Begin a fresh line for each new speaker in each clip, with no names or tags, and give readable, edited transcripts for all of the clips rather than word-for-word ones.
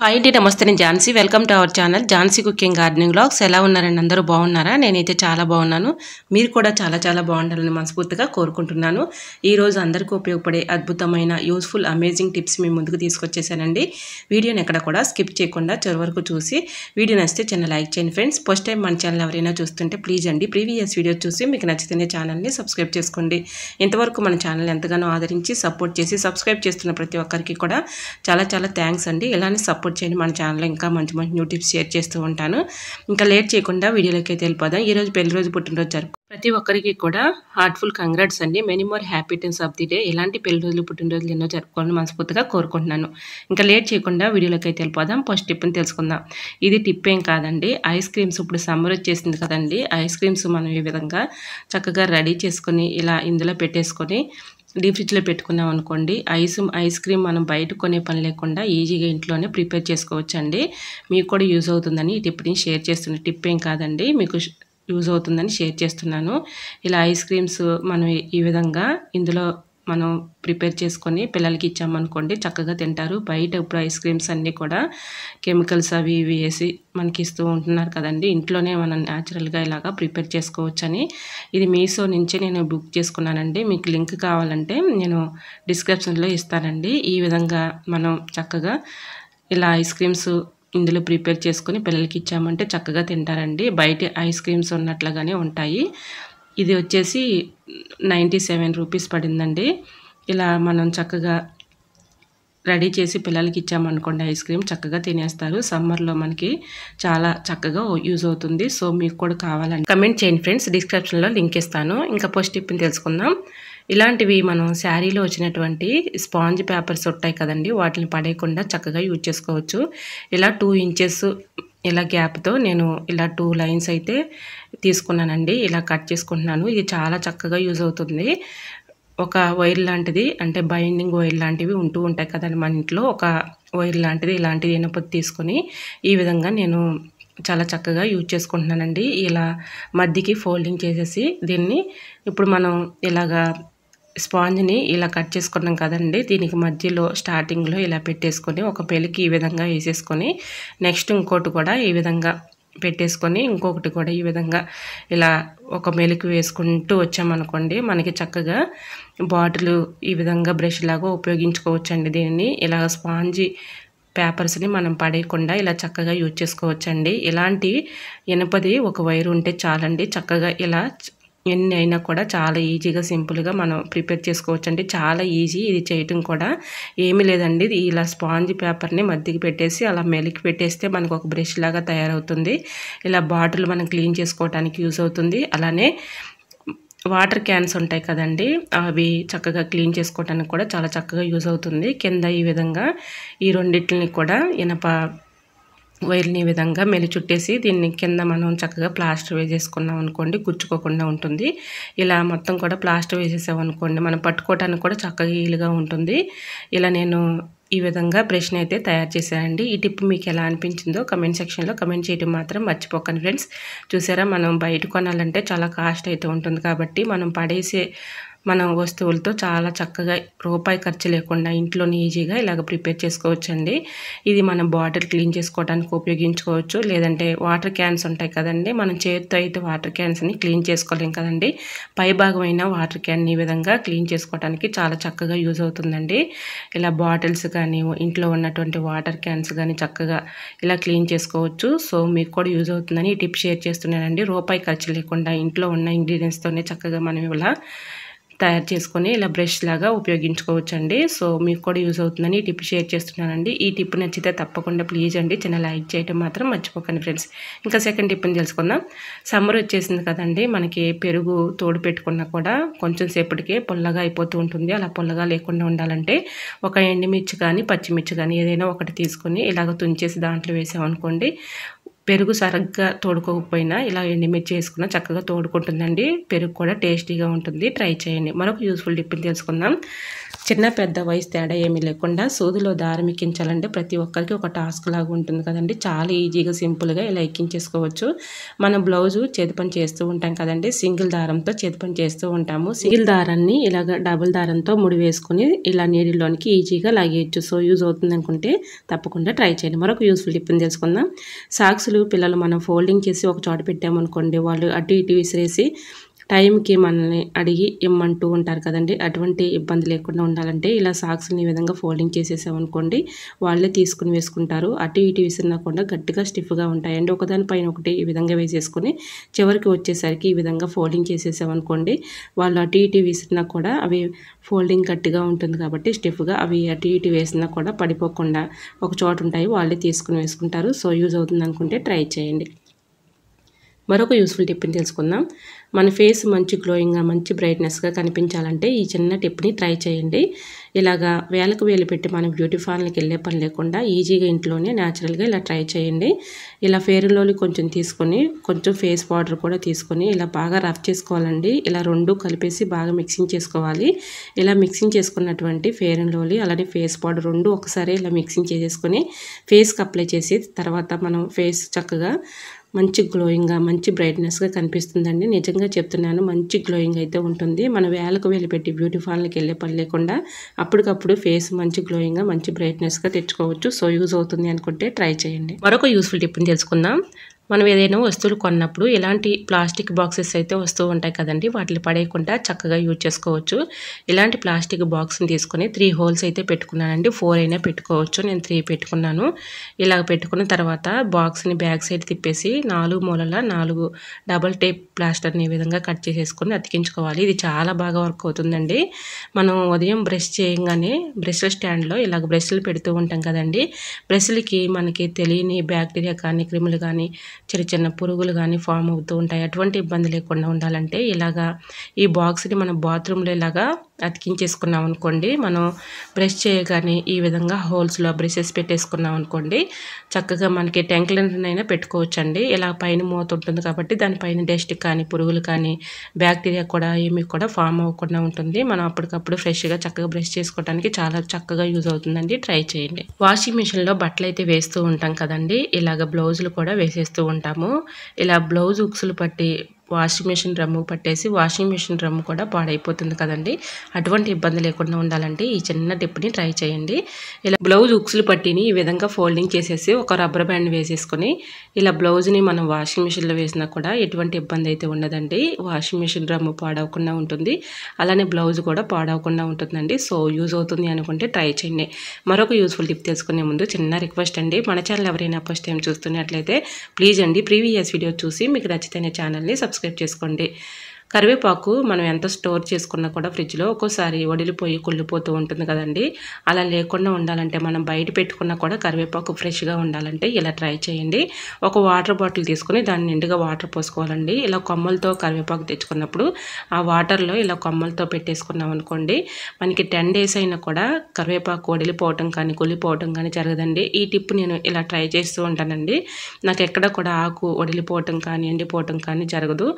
Hi అండి, నమస్తే. నేను Jhansi. Welcome to our channel Jhansi cooking gardening vlogs. ఎలా ఉన్నారండి? అందరూ బాగున్నారా? నేనైతే చాలా బాగున్నాను. మీరు కూడా చాలా చాలా బాగుండాలని మనస్ఫూర్తిగా కోరుకుంటున్నాను. ఈరోజు అందరికీ ఉపయోగపడే అద్భుతమైన యూస్ఫుల్ అమేజింగ్ టిప్స్ మీ ముందుకు తీసుకొచ్చేసానండి. వీడియోని ఎక్కడ కూడా స్కిప్ చేయకుండా చివరి వరకు చూసి వీడియో నచ్చితే చిన్న లైక్ చేయండి ఫ్రెండ్స్. ఫస్ట్ టైం మన ఛానల్ ఎవరైనా చూస్తుంటే ప్లీజ్ అండి ప్రీవియస్ వీడియో చూసి మీకు నచ్చితేనే ఛానల్ని సబ్స్క్రైబ్ చేసుకోండి. ఇంతవరకు మన ఛానల్ ఎంతగానో ఆదరించి సపోర్ట్ చేసి సబ్స్క్రైబ్ చేస్తున్న ప్రతి ఒక్కరికి కూడా చాలా చాలా థ్యాంక్స్ అండి. ఇలానే సపోర్ట్ చేయండి. మన ఛానల్లో ఇంకా మంచి మంచి న్యూ టిప్స్ షేర్ చేస్తూ ఉంటాను. ఇంకా లేట్ చేయకుండా వీడియోలోకి అయితే వెళ్ళిపోదాం. ఈరోజు పెళ్లి రోజు పుట్టినరోజు ప్రతి ఒక్కరికి కూడా హార్ట్ఫుల్ కంగ్రాట్స్ అండి. Many more happy returns of the day. ఇలాంటి పెళ్లి రోజులు పుట్టినరోజులు ఎన్నో జరుపుకోవాలని మనస్ఫూర్తిగా కోరుకుంటున్నాను. ఇంకా లేట్ చేయకుండా వీడియోలోకి అయితే వెళ్ళిపోదాం. ఫస్ట్ టిప్ని తెలుసుకుందాం. ఇది టిప్ ఏం కాదండి, ఐస్ క్రీమ్స్. ఇప్పుడు సమ్మర్ వచ్చేసింది కదండి, ఐస్ క్రీమ్స్ మనం ఈ విధంగా చక్కగా రెడీ చేసుకొని ఇలా ఇందులో పెట్టేసుకొని డీప్ ఫ్రిడ్జ్లో పెట్టుకున్నాం అనుకోండి, ఐస్ క్రీమ్ మనం బయట కొనే పని లేకుండా ఈజీగా ఇంట్లోనే ప్రిపేర్ చేసుకోవచ్చండి. మీకు కూడా యూజ్ అవుతుందని ఈ టిప్ని షేర్ చేస్తున్న టిప్ ఏం కాదండి, మీకు యూజ్ అవుతుందని షేర్ చేస్తున్నాను. ఇలా ఐస్ క్రీమ్స్ మనం ఈ విధంగా ఇందులో మనం ప్రిపేర్ చేసుకొని పిల్లలకి ఇచ్చామనుకోండి చక్కగా తింటారు. బయట ఇప్పుడు ఐస్ క్రీమ్స్ అన్నీ కూడా కెమికల్స్ అవి ఇవి వేసి మనకి ఇస్తూ ఉంటున్నారు కదండి. ఇంట్లోనే మనం న్యాచురల్గా ఇలాగా ప్రిపేర్ చేసుకోవచ్చని ఇది మీషో నుంచి నేను బుక్ చేసుకున్నానండి. మీకు లింక్ కావాలంటే నేను డిస్క్రిప్షన్లో ఇస్తానండి. ఈ విధంగా మనం చక్కగా ఇలా ఐస్ క్రీమ్స్ ఇందులో ప్రిపేర్ చేసుకొని పిల్లలకి ఇచ్చామంటే చక్కగా తింటారండి. బయట ఐస్ క్రీమ్స్ ఉన్నట్లుగానే ఉంటాయి. ఇది వచ్చేసి 97 రూపీస్ పడిందండి. ఇలా మనం చక్కగా రెడీ చేసి పిల్లలకి ఇచ్చామనుకోండి ఐస్ క్రీమ్ చక్కగా తినేస్తారు. సమ్మర్లో మనకి చాలా చక్కగా యూజ్ అవుతుంది. సో మీకు కూడా కావాలంటే కమెంట్ చేయండి ఫ్రెండ్స్, డిస్క్రిప్షన్లో లింక్ ఇస్తాను. ఇంకా ఫస్ట్ టిప్ని తెలుసుకుందాం. ఇలాంటివి మనం శారీలో వచ్చినటువంటి స్పాంజ్ పేపర్స్ ఉంటాయి కదండి, వాటిని పడేయకుండా చక్కగా యూజ్ చేసుకోవచ్చు. ఇలా 2 ఇంచెస్ ఇలా గ్యాప్తో నేను ఇలా 2 లైన్స్ అయితే తీసుకున్నానండి. ఇలా కట్ చేసుకుంటున్నాను. ఇది చాలా చక్కగా యూజ్ అవుతుంది. ఒక వైర్ లాంటిది అంటే బైండింగ్ వైర్ లాంటివి ఉంటూ ఉంటాయి కదండి మన ఇంట్లో, ఒక వైర్ లాంటిది ఇలాంటిది ఇనపది తీసుకొని ఈ విధంగా నేను చాలా చక్కగా యూజ్ చేసుకుంటున్నానండి. ఇలా మధ్యకి ఫోల్డింగ్ చేసేసి దీన్ని ఇప్పుడు మనం ఇలాగా స్పాంజ్ని ఇలా కట్ చేసుకున్నాం కదండి, దీనికి మధ్యలో స్టార్టింగ్లో ఇలా పెట్టేసుకొని ఒక పెలికి ఈ విధంగా వేసేసుకొని నెక్స్ట్ ఇంకోటి కూడా ఈ విధంగా పెట్టేసుకొని ఇంకొకటి కూడా ఈ విధంగా ఇలా ఒక మెలికి వేసుకుంటూ వచ్చామనుకోండి మనకి చక్కగా బాటిల్ ఈ విధంగా బ్రష్ లాగా ఉపయోగించుకోవచ్చండి. దీనిని ఇలా స్పాంజీ పేపర్స్ని మనం పడేయకుండా ఇలా చక్కగా యూజ్ చేసుకోవచ్చండి. ఇలాంటి ఇనపది ఒక వైరు ఉంటే చాలండి, చక్కగా ఇలా ఎన్ని అయినా కూడా చాలా ఈజీగా సింపుల్గా మనం ప్రిపేర్ చేసుకోవచ్చండి. చాలా ఈజీ ఇది చేయటం కూడా. ఏమీ లేదండి, ఇలా స్పాంజ్ పేపర్ని మధ్యకి పెట్టేసి అలా మెలికి పెట్టేస్తే మనకు ఒక బ్రష్ లాగా తయారవుతుంది. ఇలా బాటిల్ మనం క్లీన్ చేసుకోవడానికి యూజ్ అవుతుంది. అలానే వాటర్ క్యాన్స్ ఉంటాయి కదండి, అవి చక్కగా క్లీన్ చేసుకోవడానికి కూడా చాలా చక్కగా యూజ్ అవుతుంది. కింద ఈ విధంగా ఈ రెండింటిని కూడా ఇనప వైర్ని ఈ విధంగా మెలి చుట్టేసి దీన్ని కింద మనం చక్కగా ప్లాస్టర్ వేసేసుకున్నాం అనుకోండి గుచ్చుకోకుండా ఉంటుంది. ఇలా మొత్తం కూడా ప్లాస్టర్ వేసేసామనుకోండి మనం పట్టుకోవడానికి కూడా చక్కగా ఈలుగా ఉంటుంది. ఇలా నేను ఈ విధంగా బ్రష్ని అయితే తయారు చేశానండి. ఈ టిప్ మీకు ఎలా అనిపించిందో కమెంట్ సెక్షన్లో కమెంట్ చేయడం మాత్రం మర్చిపోకండి ఫ్రెండ్స్. చూసారా, మనం బయట కొనాలంటే చాలా కాస్ట్ అయితే ఉంటుంది కాబట్టి మనం పడేసే వస్తువులతో చాలా చక్కగా రూపాయి ఖర్చు లేకుండా ఇంట్లోనే ఈజీగా ఇలాగ ప్రిపేర్ చేసుకోవచ్చండి. ఇది మనం బాటిల్ క్లీన్ చేసుకోవడానికి ఉపయోగించుకోవచ్చు. లేదంటే వాటర్ క్యాన్స్ ఉంటాయి కదండి, మనం చేతితో అయితే వాటర్ క్యాన్స్ని క్లీన్ చేసుకోలేం కదండి, పై భాగమైన వాటర్ క్యాన్ని ఈ విధంగా క్లీన్ చేసుకోవడానికి చాలా చక్కగా యూజ్ అవుతుందండి. ఇలా బాటిల్స్ కానీ ఇంట్లో ఉన్నటువంటి వాటర్ క్యాన్స్ కానీ చక్కగా ఇలా క్లీన్ చేసుకోవచ్చు. సో మీకు కూడా యూజ్ అవుతుందని ఈ టిప్ షేర్ చేస్తున్నానండి. రూపాయి ఖర్చు లేకుండా ఇంట్లో ఉన్న ఇంగ్రీడియంట్స్తోనే చక్కగా మనం ఇలా తయారు చేసుకొని ఇలా బ్రష్ లాగా ఉపయోగించుకోవచ్చండి. సో మీకు కూడా యూజ్ అవుతుందని ఈ టిప్ షేర్ చేస్తున్నానండి. ఈ టిప్ నచ్చితే తప్పకుండా ప్లీజ్ అండి చిన్న లైక్ చేయడం మాత్రం మర్చిపోకండి ఫ్రెండ్స్. ఇంకా సెకండ్ టిప్ని తెలుసుకుందాం. సమ్మర్ వచ్చేసింది కదండి, మనకి పెరుగు తోడు పెట్టుకున్నా కూడా కొంచెం సేపటికే పుల్లగా అయిపోతూ ఉంటుంది. అలా పుల్లగా లేకుండా ఉండాలంటే ఒక ఎండుమిర్చి కానీ పచ్చిమిర్చి కానీ ఏదైనా ఒకటి తీసుకొని ఇలాగ తుంచేసి దాంట్లో వేసామనుకోండి పెరుగు సరిగ్గా తోడుకోకపోయినా ఇలా ఎండుమిర్చి వేసుకున్న చక్కగా తోడుకుంటుందండి. పెరుగు కూడా టేస్టీగా ఉంటుంది. ట్రై చేయండి. మరొక యూస్ఫుల్ టిప్ని తెలుసుకుందాం. చిన్న పెద్ద వయసు తేడా ఏమీ లేకుండా సూదిలో దారం ఎక్కించాలంటే ప్రతి ఒక్కరికి ఒక టాస్క్ లాగా ఉంటుంది కదండి. చాలా ఈజీగా సింపుల్గా ఇలా ఎక్కించేసుకోవచ్చు. మనం బ్లౌజు చేతి పని చేస్తూ ఉంటాం కదండి. సింగిల్ దారంతో చేతి పని చేస్తూ ఉంటాము. సింగిల్ దారాన్ని ఇలాగ డబుల్ దారంతో ముడి వేసుకుని ఇలా నీడిలోనికి ఈజీగా లాగేయచ్చు. సో యూజ్ అవుతుంది అనుకుంటే తప్పకుండా ట్రై చేయండి. మరొక యూస్ఫుల్ టిప్ని తెలుసుకుందాం. సాక్స్లు పిల్లలు మనం ఫోల్డింగ్ చేసి ఒక చోట పెట్టామనుకోండి, వాళ్ళు అటు ఇటు విసిరేసి టైంకి మనల్ని అడిగి ఇమ్మంటూ ఉంటారు కదండి. అటువంటి ఇబ్బంది లేకుండా ఉండాలంటే ఇలా సాక్స్ని ఈ విధంగా ఫోల్డింగ్ చేసేసామనుకోండి, వాళ్ళే తీసుకుని వేసుకుంటారు. అటు ఇటు విసిరినకుండా గట్టిగా స్టిఫ్గా ఉంటాయండి. ఒకదానిపైన ఒకటి ఈ విధంగా వేసేసుకుని చివరికి వచ్చేసరికి ఈ విధంగా ఫోల్డింగ్ చేసేసామనుకోండి, వాళ్ళు అటు ఇటు విసిరినా కూడా అవి ఫోల్డింగ్ గట్టిగా ఉంటుంది కాబట్టి స్టిఫ్గా అవి అటు ఇటు వేసినా కూడా పడిపోకుండా ఒక చోట ఉంటాయి, వాళ్ళే తీసుకుని వేసుకుంటారు. సో యూజ్ అవుతుంది అనుకుంటే ట్రై చేయండి. మరొక యూస్ఫుల్ టిప్ని తెలుసుకుందాం. మన ఫేస్ మంచి గ్లోయింగ్గా మంచి బ్రైట్నెస్గా కనిపించాలంటే ఈ చిన్న టిప్ని ట్రై చేయండి. ఇలాగా వేలకు వేలు పెట్టి మనం బ్యూటీ పార్లర్కి వెళ్ళే పని లేకుండా ఈజీగా ఇంట్లోనే న్యాచురల్గా ఇలా ట్రై చేయండి. ఇలా ఫెయిర్ అండ్ లవ్లీ కొంచెం తీసుకొని కొంచెం ఫేస్ పౌడర్ కూడా తీసుకొని ఇలా బాగా రఫ్ చేసుకోవాలండి. ఇలా రెండు కలిపేసి బాగా మిక్సింగ్ చేసుకోవాలి. ఇలా మిక్సింగ్ చేసుకున్నటువంటి ఫెయిర్ అండ్ లవ్లీ అలానే ఫేస్ పౌడర్ రెండు ఒకసారి ఇలా మిక్సింగ్ చేసేసుకొని ఫేస్కి అప్లై చేసి తర్వాత మనం ఫేస్ చక్కగా మంచి గ్లోయింగ్గా మంచి బ్రైట్నెస్గా కనిపిస్తుందండి. నిజంగా చెప్తున్నాను, మంచి గ్లోయింగ్ అయితే ఉంటుంది. మనం వేలకు వేలు పెట్టి బ్యూటీ పార్లర్కి వెళ్ళే పని లేకుండా అప్పటికప్పుడు ఫేస్ మంచి గ్లోయింగ్గా మంచి బ్రైట్నెస్గా తెచ్చుకోవచ్చు. సో యూజ్ అవుతుంది అనుకుంటే ట్రై చేయండి. మరొక యూస్ఫుల్ టిప్ని తెలుసుకుందాం. మనం ఏదైనా వస్తువులు కొన్నప్పుడు ఇలాంటి ప్లాస్టిక్ బాక్సెస్ అయితే వస్తూ ఉంటాయి కదండి, వాటిని పడేయకుండా చక్కగా యూజ్ చేసుకోవచ్చు. ఇలాంటి ప్లాస్టిక్ బాక్స్ని తీసుకొని 3 హోల్స్ అయితే పెట్టుకున్నానండి. 4 అయినా పెట్టుకోవచ్చు, నేను 3 పెట్టుకున్నాను. ఇలా పెట్టుకున్న తర్వాత బాక్స్ని బ్యాక్ సైడ్ తిప్పేసి 4 మూలల 4 డబల్ టేప్ ప్లాస్టర్ని ఈ విధంగా కట్ చేసేసుకొని అతికించుకోవాలి. ఇది చాలా బాగా వర్క్ అవుతుందండి. మనం ఉదయం బ్రష్ చేయగానే బ్రష్ల స్టాండ్లో ఇలాగ బ్రష్లు పెడుతూ ఉంటాం కదండి, బ్రష్లకి మనకి తెలియని బ్యాక్టీరియా కానీ క్రిములు కానీ చిన్న చిన్న పురుగులు కానీ ఫామ్ అవుతూ ఉంటాయి. అటువంటి ఇబ్బంది లేకుండా ఉండాలంటే ఇలాగా ఈ బాక్స్ని మనం బాత్రూంలో ఇలాగా అతికించేసుకున్నాం అనుకోండి, మనం బ్రష్ చేయగానే ఈ విధంగా హోల్స్లో బ్రషెస్ పెట్టేసుకున్నాం అనుకోండి, చక్కగా మనకి ట్యాంకులైనా పెట్టుకోవచ్చండి. ఇలా పైన మూత ఉంటుంది కాబట్టి దానిపైన డస్ట్ కానీ పురుగులు కానీ బ్యాక్టీరియా కూడా ఏమీ కూడా ఫామ్ అవ్వకుండా ఉంటుంది. మనం అప్పటికప్పుడు ఫ్రెష్గా చక్కగా బ్రష్ చేసుకోవడానికి చాలా చక్కగా యూజ్ అవుతుందండి. ట్రై చేయండి. వాషింగ్ మిషన్లో బట్టలు అయితే వేస్తూ ఉంటాం కదండి, ఇలాగ బ్లౌజులు కూడా వేసేస్తూ ఉంటాము. ఇలా బ్లౌజ్ ఉక్సులు పట్టి వాషింగ్ మిషన్ డ్రమ్ము పట్టేసి వాషింగ్ మిషన్ డ్రమ్ము కూడా పాడైపోతుంది కదండి. అటువంటి ఇబ్బంది లేకుండా ఉండాలంటే ఈ చిన్న టిప్ని ట్రై చేయండి. ఇలా బ్లౌజ్ ఉక్సులు పట్టిని ఈ విధంగా ఫోల్డింగ్ చేసేసి ఒక రబ్బర్ బ్యాండ్ వేసేసుకొని ఇలా బ్లౌజ్ని మనం వాషింగ్ మిషన్లో వేసినా కూడా ఎటువంటి ఇబ్బంది అయితే ఉండదండి. వాషింగ్ మిషన్ డ్రమ్ము పాడవకుండా ఉంటుంది, అలానే బ్లౌజ్ కూడా పాడవకుండా ఉంటుందండి. సో యూజ్ అవుతుంది అనుకుంటే ట్రై చేయండి. మరొక యూస్ఫుల్ టిప్ తెలుసుకునే ముందు చిన్న రిక్వెస్ట్ అండి, మన ఛానల్ ఎవరైనా ఫస్ట్ టైం చూస్తున్నట్లయితే ప్లీజ్ అండి ప్రీవియస్ వీడియో చూసి మీకు నచ్చితే ఛానల్ని సబ్స్క్రైబ్ చేసుకోండి. కరివేపాకు మనం ఎంత స్టోర్ చేసుకున్నా కూడా ఫ్రిడ్జ్లో ఒక్కోసారి వడిలిపోయి కుళ్ళిపోతూ ఉంటుంది కదండి. అలా లేకుండా ఉండాలంటే మనం బయట పెట్టుకున్నా కూడా కరివేపాకు ఫ్రెష్గా ఉండాలంటే ఇలా ట్రై చేయండి. ఒక వాటర్ బాటిల్ తీసుకుని దాన్ని నిండుగా వాటర్ పోసుకోవాలండి. ఇలా కొమ్మలతో కరివేపాకు తెచ్చుకున్నప్పుడు ఆ వాటర్లో ఇలా కొమ్మలతో పెట్టేసుకున్నాం అనుకోండి, మనకి 10 days అయినా కూడా కరివేపాకు వడిలిపోవటం కానీ కుళ్ళిపోవటం కానీ జరగదండి. ఈ టిప్ నేను ఇలా ట్రై చేస్తూ ఉంటానండి. నాకు ఎక్కడ కూడా ఆకు వడిలిపోవటం కానీ ఎండిపోవటం కానీ జరగదు.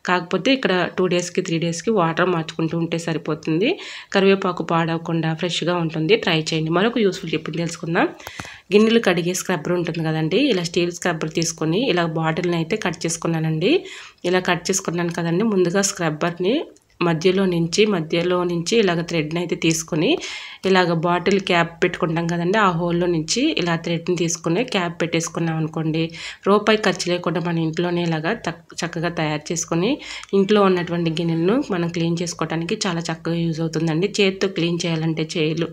కాకపోతే ఇక్కడ 2 daysకి 3 daysకి వాటర్ మార్చుకుంటూ ఉంటే సరిపోతుంది. కరివేపాకు పాడవకుండా ఫ్రెష్గా ఉంటుంది. ట్రై చేయండి. మరొక యూస్ఫుల్ టిప్ని తెలుసుకుందాం. గిన్నెలు కడిగే స్క్రబ్బర్ ఉంటుంది కదండి, ఇలా స్టీల్ స్క్రబ్బర్ తీసుకొని ఇలా బాటిల్ని అయితే కట్ చేసుకున్నానండి. ఇలా కట్ చేసుకున్నాను కదండి, ముందుగా స్క్రబ్బర్ని మధ్యలో నుంచి ఇలాగ థ్రెడ్ని అయితే తీసుకొని ఇలాగ బాటిల్ క్యాప్ పెట్టుకుంటాం కదండి, ఆ హోల్లో నుంచి ఇలా థ్రెడ్ని తీసుకుని క్యాప్ పెట్టేసుకున్నాం అనుకోండి, రూపాయి ఖర్చు లేకుండా మన ఇంట్లోనే ఇలాగా చక్కగా తయారు చేసుకొని ఇంట్లో ఉన్నటువంటి గిన్నెలను మనం క్లీన్ చేసుకోవడానికి చాలా చక్కగా యూజ్ అవుతుందండి. చేతితో క్లీన్ చేయాలంటే చేతులు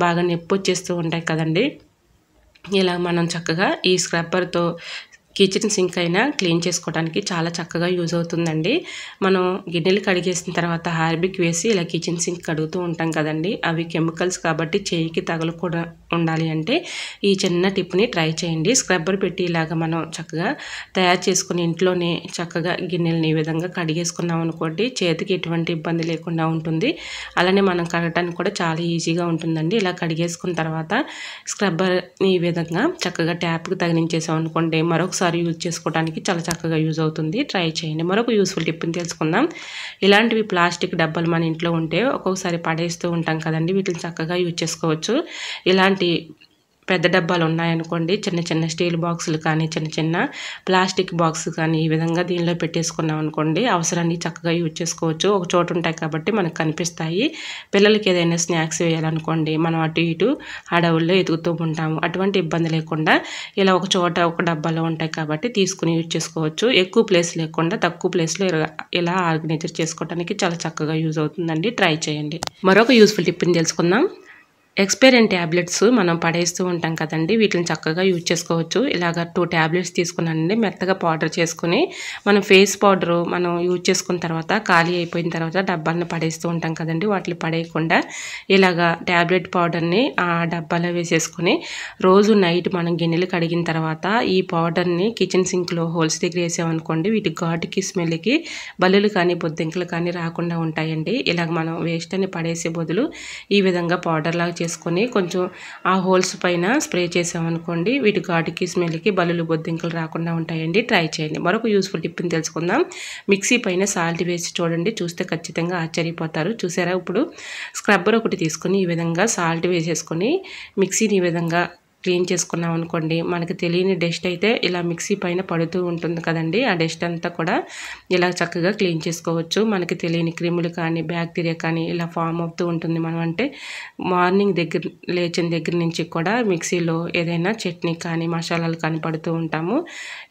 బాగా నొప్పి వచ్చేస్తూ ఉంటాయి కదండి. ఇలా మనం చక్కగా ఈ స్క్రబ్బర్తో కిచెన్ సింక్ అయినా క్లీన్ చేసుకోవడానికి చాలా చక్కగా యూజ్ అవుతుందండి. మనం గిన్నెలు కడిగేసిన తర్వాత హార్పిక్ వేసి ఇలా కిచెన్ సింక్ కడుగుతూ ఉంటాం కదండి, అవి కెమికల్స్ కాబట్టి చేయికి తగలకుండా ఉండాలి అంటే ఈ చిన్న టిప్ని ట్రై చేయండి. స్క్రబ్బర్ పెట్టి ఇలాగ మనం చక్కగా తయారు చేసుకుని ఇంట్లోనే చక్కగా గిన్నెలని ఈ విధంగా కడిగేసుకున్నాం అనుకోండి, చేతికి ఎటువంటి ఇబ్బంది లేకుండా ఉంటుంది. అలానే మనం కడగడానికి కూడా చాలా ఈజీగా ఉంటుందండి. ఇలా కడిగేసుకున్న తర్వాత స్క్రబ్బర్ని ఈ విధంగా చక్కగా ట్యాప్కి తగిలించేసాం అనుకోండి, మరొకసారి ఒక్కొక్కసారి యూజ్ చేసుకోవడానికి చాలా చక్కగా యూజ్ అవుతుంది. ట్రై చేయండి. మరొక యూస్ఫుల్ టిప్ని తెలుసుకుందాం. ఇలాంటివి ప్లాస్టిక్ డబ్బాలు మన ఇంట్లో ఉంటే ఒక్కొక్కసారి పడేస్తూ ఉంటాం కదండి, వీటిని చక్కగా యూజ్ చేసుకోవచ్చు. ఇలాంటి పెద్ద డబ్బాలు ఉన్నాయనుకోండి, చిన్న చిన్న స్టీల్ బాక్సులు కానీ చిన్న చిన్న ప్లాస్టిక్ బాక్స్ కానీ ఈ విధంగా దీనిలో పెట్టేసుకున్నాం అనుకోండి, అవసరాన్ని చక్కగా యూజ్ చేసుకోవచ్చు. ఒక చోట ఉంటాయి కాబట్టి మనకు కనిపిస్తాయి. పిల్లలకి ఏదైనా స్నాక్స్ వేయాలనుకోండి, మనం అటు ఇటు అడవుల్లో ఎదుగుతూ ఉంటాము. అటువంటి ఇబ్బంది లేకుండా ఇలా ఒక చోట ఒక డబ్బాలో ఉంటాయి కాబట్టి తీసుకుని యూజ్ చేసుకోవచ్చు. ఎక్కువ ప్లేస్ లేకుండా తక్కువ ప్లేస్లో ఇలా ఆర్గనైజర్ చేసుకోవడానికి చాలా చక్కగా యూజ్ అవుతుందండి. ట్రై చేయండి. మరొక యూస్ఫుల్ టిప్ని తెలుసుకుందాం. ఎక్స్పైర్ అయిన ట్యాబ్లెట్స్ మనం పడేస్తూ ఉంటాం కదండి, వీటిని చక్కగా యూజ్ చేసుకోవచ్చు. ఇలాగ 2 ట్యాబ్లెట్స్ తీసుకున్నానండి, మెత్తగా పౌడర్ చేసుకుని మనం ఫేస్ పౌడరు మనం యూజ్ చేసుకున్న తర్వాత ఖాళీ అయిపోయిన తర్వాత డబ్బాలను పడేస్తూ ఉంటాం కదండి, వాటిని పడేయకుండా ఇలాగ ట్యాబ్లెట్ పౌడర్ని ఆ డబ్బాలో వేసేసుకుని రోజు నైట్ మనం గిన్నెలు కడిగిన తర్వాత ఈ పౌడర్ని కిచెన్ సింక్లో హోల్స్ దగ్గర వేసామనుకోండి, వీటి ఘాటుకి స్మెల్కి బల్లులు కానీ బొద్దింకలు కానీ రాకుండా ఉంటాయండి. ఇలాగ మనం వేస్ట్ అని పడేసే బదులు ఈ విధంగా పౌడర్ లాగా చేసుకొని కొంచెం ఆ హోల్స్ పైన స్ప్రే చేసామనుకోండి, వీటి ఘాటుకి స్మెల్కి బల్లులు బొద్దింకలు రాకుండా ఉంటాయండి. ట్రై చేయండి. మరొక యూస్ఫుల్ టిప్ని తెలుసుకుందాం. మిక్సీ పైన సాల్ట్ వేసి చూడండి, చూస్తే ఖచ్చితంగా ఆశ్చర్యపోతారు. చూసారా, ఇప్పుడు స్క్రబ్బర్ ఒకటి తీసుకొని ఈ విధంగా సాల్ట్ వేసేసుకొని మిక్సీని ఈ విధంగా క్లీన్ చేసుకున్నాం అనుకోండి, మనకి తెలియని డస్ట్ అయితే ఇలా మిక్సీ పైన పడుతూ ఉంటుంది కదండి, ఆ డస్ట్ అంతా కూడా ఇలా చక్కగా క్లీన్ చేసుకోవచ్చు. మనకి తెలియని క్రిములు కానీ బ్యాక్టీరియా కానీ ఇలా ఫామ్ అవుతూ ఉంటుంది. మనం అంటే మార్నింగ్ లేచిన దగ్గర నుంచి కూడా మిక్సీలో ఏదైనా చట్నీ కానీ మసాలాలు కానీ పడుతూ ఉంటాము.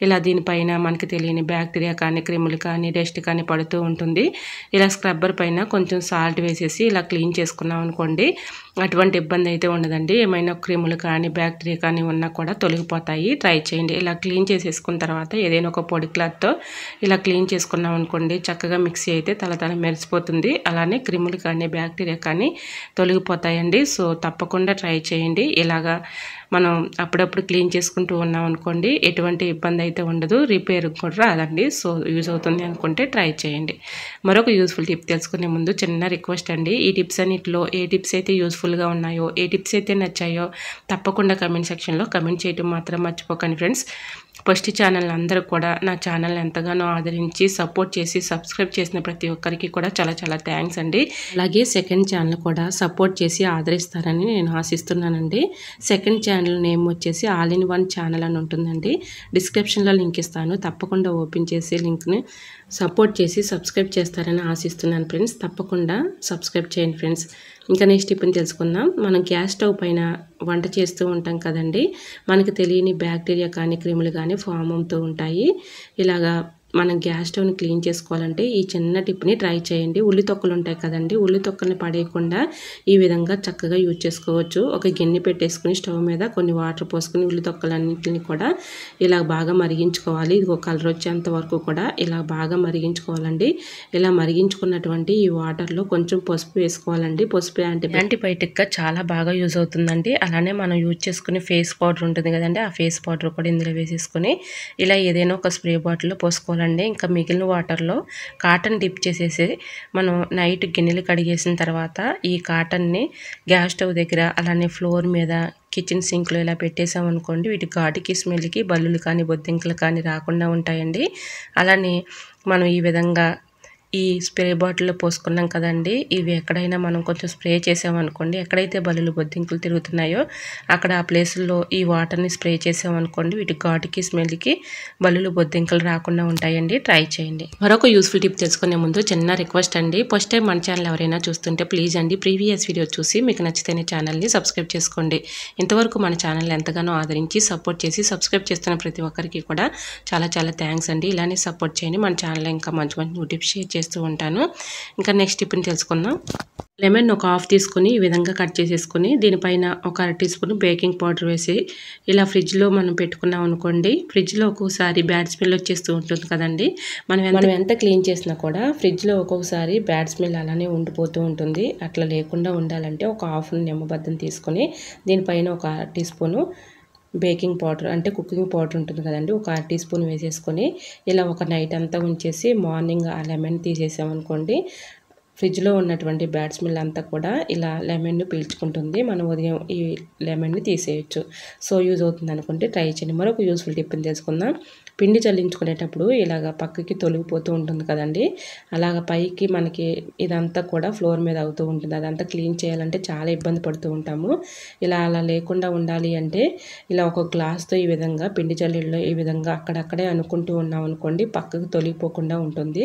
ఇలా దీనిపైన మనకి తెలియని బ్యాక్టీరియా కానీ క్రిములు కానీ డస్ట్ కానీ పడుతూ ఉంటుంది. ఇలా స్క్రబ్బర్ పైన కొంచెం సాల్ట్ వేసేసి ఇలా క్లీన్ చేసుకున్నాం అనుకోండి, అటువంటి ఇబ్బంది అయితే ఉండదండి. ఏమైనా క్రిములు కానీ బ్యాక్టీరియా కానీ ఉన్నా కూడా తొలగిపోతాయి. ట్రై చేయండి. ఇలా క్లీన్ చేసేసుకున్న తర్వాత ఏదైనా ఒక పొడి క్లాత్తో ఇలా క్లీన్ చేసుకున్నాం అనుకోండి, చక్కగా మిక్సీ అయితే తల మెరిసిపోతుంది. అలానే క్రిములు కానీ బ్యాక్టీరియా కానీ తొలగిపోతాయండి. సో తప్పకుండా ట్రై చేయండి. ఇలాగా మనం అప్పుడప్పుడు క్లీన్ చేసుకుంటూ ఉన్నాం అనుకోండి, ఎటువంటి ఇబ్బంది అయితే ఉండదు, రిపేర్ కూడా రాదండి. సో యూజ్ అవుతుంది అనుకుంటే ట్రై చేయండి. మరొక యూస్ఫుల్ టిప్ తెలుసుకునే ముందు చిన్న రిక్వెస్ట్ అండి. ఈ టిప్స్ అన్నిటిలో ఏ టిప్స్ అయితే యూస్ఫుల్గా ఉన్నాయో, ఏ టిప్స్ అయితే నచ్చాయో తప్పకుండా కమెంట్ సెక్షన్లో కమెంట్ చేయడం మాత్రం మర్చిపోకండి ఫ్రెండ్స్. ఫస్ట్ ఛానల్ అందరూ కూడా నా ఛానల్ ఎంతగానో ఆదరించి సపోర్ట్ చేసి సబ్స్క్రైబ్ చేసిన ప్రతి ఒక్కరికి కూడా చాలా చాలా థ్యాంక్స్ అండి. అలాగే సెకండ్ ఛానల్ కూడా సపోర్ట్ చేసి ఆదరిస్తారని నేను ఆశిస్తున్నానండి. సెకండ్ ఛానల్ నేమ్ వచ్చేసి ఆల్ ఇన్ వన్ ఛానల్ అని ఉంటుందండి. డిస్క్రిప్షన్లో లింక్ ఇస్తాను, తప్పకుండా ఓపెన్ చేసి లింక్ని సపోర్ట్ చేసి సబ్స్క్రైబ్ చేస్తారని ఆశిస్తున్నాను ఫ్రెండ్స్. తప్పకుండా సబ్స్క్రైబ్ చేయండి ఫ్రెండ్స్. ఇంకా నెక్స్ట్ టిప్ని తెలుసుకుందాం. మనం గ్యాస్ స్టవ్ పైన వంట చేస్తూ ఉంటాం కదండి, మనకు తెలియని బ్యాక్టీరియా కానీ క్రిములు కానీ ఫామ్ అవుతూ ఉంటాయి. ఇలాగా మనం గ్యాస్ స్టవ్ని క్లీన్ చేసుకోవాలంటే ఈ చిన్న టిప్ని ట్రై చేయండి. ఉల్లి తొక్కలు ఉంటాయి కదండి, ఉల్లి తొక్కల్ని పడేయకుండా ఈ విధంగా చక్కగా యూజ్ చేసుకోవచ్చు. ఒక గిన్నె పెట్టేసుకుని స్టవ్ మీద కొన్ని వాటర్ పోసుకుని ఉల్లి తొక్కలన్నింటిని కూడా ఇలా బాగా మరిగించుకోవాలి. ఇది ఒక కలర్ వచ్చేంత వరకు కూడా ఇలా బాగా మరిగించుకోవాలండి. ఇలా మరిగించుకున్నటువంటి ఈ వాటర్లో కొంచెం పసుపు వేసుకోవాలండి. పసుపు యాంటీబయాటిక్గా చాలా బాగా యూజ్ అవుతుందండి. అలానే మనం యూజ్ చేసుకునే ఫేస్ పౌడర్ ఉంటుంది కదండి, ఆ ఫేస్ పౌడర్ కూడా ఇందులో వేసేసుకొని ఇలా ఏదైనా ఒక స్ప్రే బాటిల్లో పోసుకోవాలి. ఇంకా మిగిలిన వాటర్లో కాటన్ డిప్ చేసేసి మనం నైట్ గిన్నెలు కడిగేసిన తర్వాత ఈ కాటన్ని గ్యాస్ స్టవ్ దగ్గర అలానే ఫ్లోర్ మీద కిచెన్ సింక్లో ఇలా పెట్టేసామనుకోండి, వీటి ఘాటుకి స్మెల్కి బల్లులు కానీ బొద్దింకలు కానీ రాకుండా ఉంటాయండి. అలానే మనం ఈ విధంగా ఈ స్ప్రే బాటిల్లో పోసుకున్నాం కదండి, ఇవి ఎక్కడైనా మనం కొంచెం స్ప్రే చేసామనుకోండి, ఎక్కడైతే బల్లులు బొద్దింకలు తిరుగుతున్నాయో అక్కడ ఆ ప్లేసుల్లో ఈ వాటర్ని స్ప్రే చేసామనుకోండి, వీటి ఘాటుకి స్మెల్కి బల్లులు బొద్దింకలు రాకుండా ఉంటాయండి. ట్రై చేయండి. మరొక యూస్ఫుల్ టిప్ తెలుసుకునే ముందు చిన్న రిక్వెస్ట్ అండి. ఫస్ట్ టైం మన ఛానల్ ఎవరైనా చూస్తుంటే ప్లీజ్ అండి ప్రీవియస్ వీడియో చూసి మీకు నచ్చితేనే ఛానల్ని సబ్స్క్రైబ్ చేసుకోండి. ఇంతవరకు మన ఛానల్ ఎంతగానో ఆదరించి సపోర్ట్ చేసి సబ్స్క్రైబ్ చేస్తున్న ప్రతి ఒక్కరికి కూడా చాలా చాలా థ్యాంక్స్ అండి. ఇలానే సపోర్ట్ చేయండి. మన ఛానల్ ఇంకా మంచి మంచి టిప్స్ షేర్ చేస్తూ ఉంటాను. ఇంకా నెక్స్ట్ టిప్ని తెలుసుకుందాం. లెమన్ ఒక హాఫ్ తీసుకొని ఈ విధంగా కట్ చేసేసుకొని దీనిపైన ఒక 1 టీ స్పూన్ బేకింగ్ పౌడర్ వేసి ఇలా ఫ్రిడ్జ్లో మనం పెట్టుకున్నాం అనుకోండి, ఫ్రిడ్జ్లో ఒక్కొక్కసారి బ్యాడ్ స్మెల్ వచ్చేస్తూ ఉంటుంది కదండి. మనం ఎంత క్లీన్ చేసినా కూడా ఫ్రిడ్జ్లో ఒక్కొక్కసారి బ్యాడ్ స్మెల్ అలానే ఉండిపోతూ ఉంటుంది. అట్లా లేకుండా ఉండాలంటే ఒక హాఫ్ నిమ్మబద్దం తీసుకొని దీనిపైన ఒక 1 టీ స్పూను బేకింగ్ పౌడర్ అంటే కుకింగ్ పౌడర్ ఉంటుంది కదండి, ఒక 1 టీ స్పూన్ వేసేసుకొని ఇలా ఒక నైట్ అంతా ఉంచేసి మార్నింగ్ ఆ లెమన్ తీసేసామనుకోండి, ఫ్రిడ్జ్లో ఉన్నటువంటి బ్యాడ్ స్మెల్ అంతా కూడా ఇలా లెమన్ను పీల్చుకుంటుంది. మనం ఉదయం ఈ లెమన్ని తీసేయచ్చు. సో యూజ్ అవుతుంది అనుకుంటే ట్రై చేయండి. మరొక యూస్ఫుల్ టిప్ని తెలుసుకుందాం. పిండి చల్లించుకునేటప్పుడు ఇలాగ పక్కకి తొలగిపోతూ ఉంటుంది కదండి. అలాగ పైకి మనకి ఇదంతా కూడా ఫ్లోర్ మీద అవుతూ ఉంటుంది. అదంతా క్లీన్ చేయాలంటే చాలా ఇబ్బంది పడుతూ ఉంటాము. అలా లేకుండా ఉండాలి అంటే ఇలా ఒక గ్లాస్తో ఈ విధంగా పిండి జల్లెడలో ఈ విధంగా అక్కడక్కడే అనుకుంటూ ఉన్నాం అనుకోండి, పక్కకు తొలగిపోకుండా ఉంటుంది.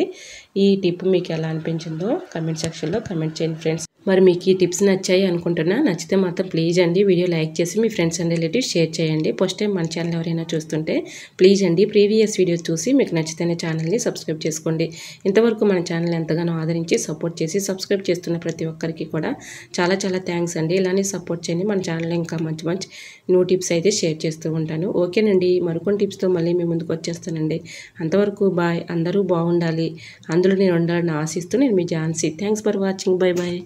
ఈ టిప్ మీకు ఎలా అనిపించిందో కమెంట్ సెక్షన్లో కమెంట్ చేయండి ఫ్రెండ్స్. మరి మీకు ఈ టిప్స్ నచ్చాయి అనుకుంటున్నా. నచ్చితే మాత్రం ప్లీజ్ అండి వీడియో లైక్ చేసి మీ ఫ్రెండ్స్ అండ్ రిలేటివ్స్ షేర్ చేయండి. ఫస్ట్ టైం మన ఛానల్ ఎవరైనా చూస్తుంటే ప్లీజ్ అండి ప్రీవియస్ వీడియోస్ చూసి మీకు నచ్చితేనే ఛానల్ని సబ్స్క్రైబ్ చేసుకోండి. ఇంతవరకు మన ఛానల్ ఎంతగానో ఆదరించి సపోర్ట్ చేసి సబ్స్క్రైబ్ చేస్తున్న ప్రతి ఒక్కరికి కూడా చాలా చాలా థ్యాంక్స్ అండి. ఇలానే సపోర్ట్ చేయండి. మన ఛానల్ ఇంకా మంచి మంచి న్యూ టిప్స్ అయితే షేర్ చేస్తూ ఉంటాను. ఓకేనండి, మరికొన్ని టిప్స్తో మళ్ళీ మీ ముందుకు వచ్చేస్తానండి. అంతవరకు బాయ్. అందరూ బాగుండాలి, అందులో నేను ఉండాలని ఆశిస్తూ నేను మీ Jhansi. Thanks for watching. Bye bye.